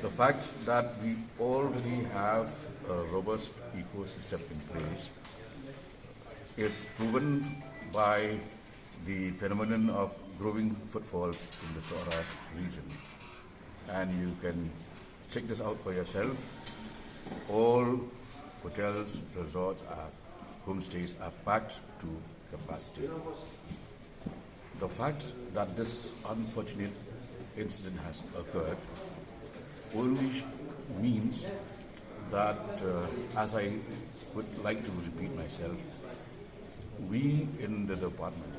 The fact that we already have a robust ecosystem in place is proven by the phenomenon of growing footfalls in the Sora region. And you can check this out for yourself. All hotels, resorts, homestays are packed to capacity. The fact that this unfortunate incident has occurred only means that, as I would like to repeat myself, we in the department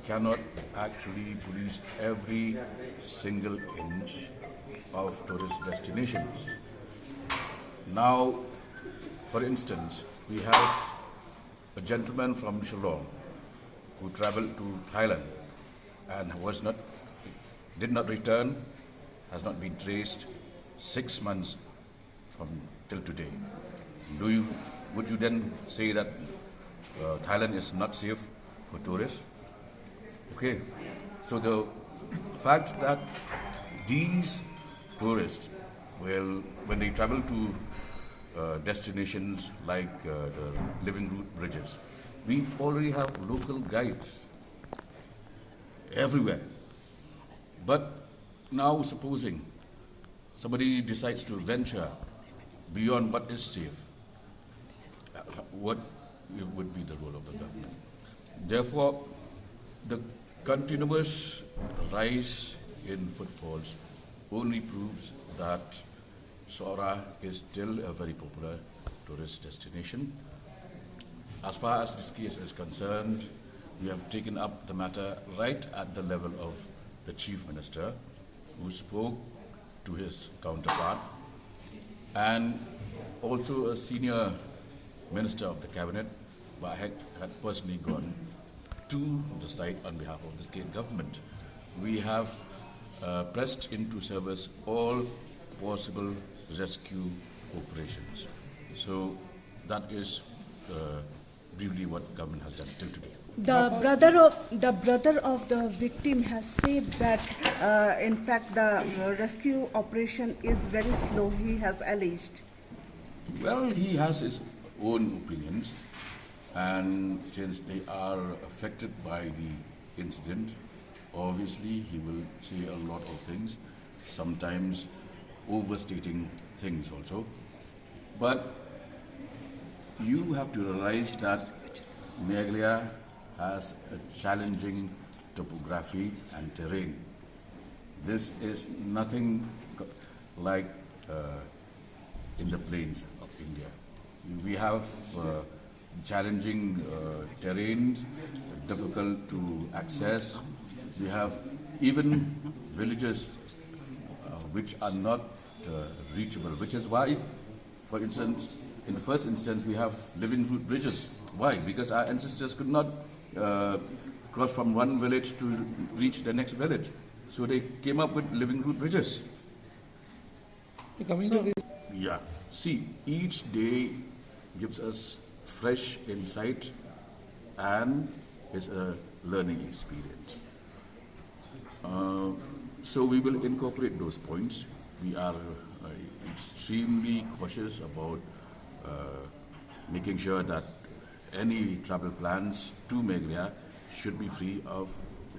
cannot actually police every single inch of tourist destinations. Now, for instance, we have a gentleman from Shillong who traveled to Thailand and did not return, has not been traced 6 months from till today. Would you then say that Thailand is not safe for tourists? Okay, so the fact that these tourists will, when they travel to destinations like the Living Root Bridges, we already have local guides everywhere. But now supposing somebody decides to venture beyond what is safe, what would be the role of the government? Therefore, the continuous rise in footfalls only proves that Sora is still a very popular tourist destination. As far as this case is concerned, we have taken up the matter right at the level of the Chief Minister, who spoke to his counterpart, and also a senior Minister of the Cabinet, but I had personally gone to the site on behalf of the state government. We have pressed into service all possible rescue operations. So that is briefly what government has done till today. The brother of the victim has said that, in fact, the rescue operation is very slow. He has alleged. Well, he has his own opinions, and since they are affected by the incident, obviously he will say a lot of things, sometimes overstating things also. But you have to realize that Meghalaya has a challenging topography and terrain. This is nothing like in the plains of India. We have challenging terrain, difficult to access. We have even villages which are not reachable, which is why, for instance, in the first instance, we have living root bridges. Why? Because our ancestors could not cross from one village to reach the next village. So they came up with living root bridges. Yeah. See, each day gives us fresh insight and is a learning experience. So we will incorporate those points. We are extremely cautious about making sure that any travel plans to Meghalaya should be free of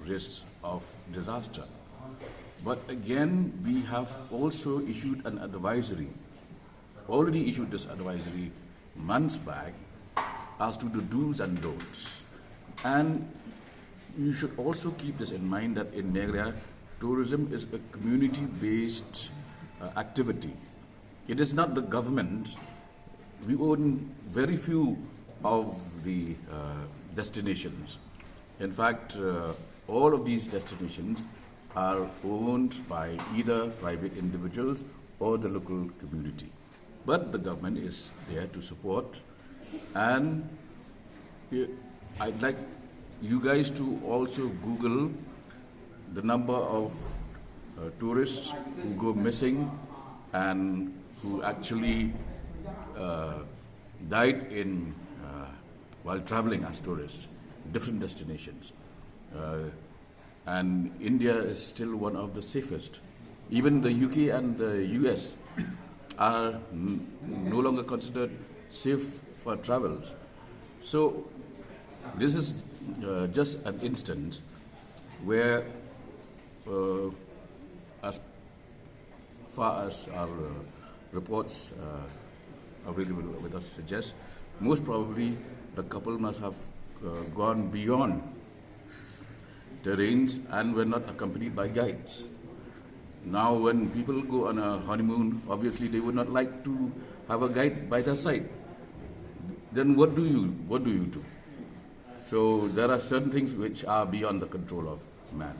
risks of disaster. But again, we have also issued an advisory, already issued this advisory months back as to the do's and don'ts. And you should also keep this in mind that in Meghalaya, tourism is a community-based activity. It is not the government. We own very few of the destinations. In fact, all of these destinations are owned by either private individuals or the local community. But the government is there to support, and I'd like you guys to also Google the number of tourists who go missing and who actually died in while traveling as tourists, different destinations. And India is still one of the safest. Even the UK and the US are no longer considered safe for travels. So this is just an instance where, as far as our reports available with us suggest, most probably the couple must have gone beyond terrains and were not accompanied by guides. Now, when people go on a honeymoon, obviously they would not like to have a guide by their side. Then what do you do? So there are certain things which are beyond the control of man.